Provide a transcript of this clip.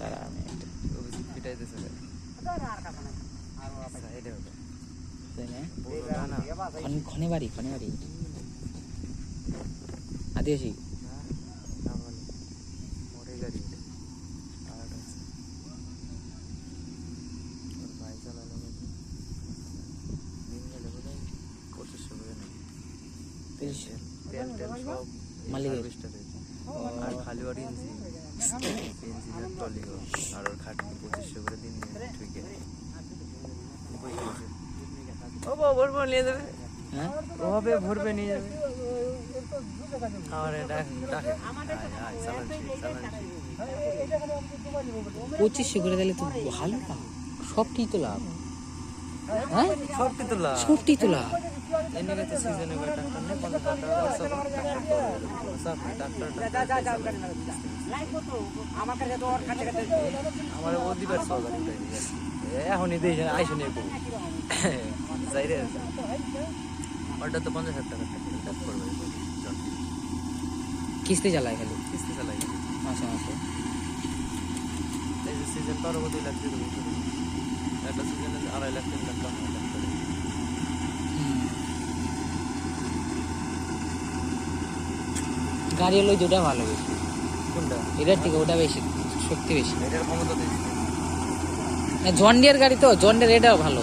তারা আমি পিটাইতেছে খনে বাড়ি আদিবাসী মালিকের আর খালি বাড়ি ট্রলি আর ওর খাট 2500 করে দিন ঠিকই ও ভরবে নিয়ে যাবে হ্যাঁ ওভাবে ভরবে নিয়ে যাবে আমার ডাকে 2500 করে দিলে তো ভালো লাভ, সবটি তো লাভ। হ্যাঁ সবটি তো লাভ। এনে গেছে সিজনে করে ট্রাক্টর নিয়ে 50,000 টাকা আমার ও দিবার সরকার এখনই দিয়ে আইসো নিয়ে যাই রে ওটা তো 50,000 টাকা করবে কিস্তি চালায় খালি কিস্তি চালাই মাসে মাসে। এই যে সিজন পার 2 লাখ দিয়ে দেবো একটা সিজনে 2.5 লাখ 3 লাখ টাকা গাড়ি হলো যেটা ভালো বেশি, কোনটা এটার থেকে ওটা বেশি শক্তি বেশি। এটার ক্ষমতা দিচ্ছে জন ডিয়ার গাড়ি তো, জন ডিয়ার এটাও ভালো।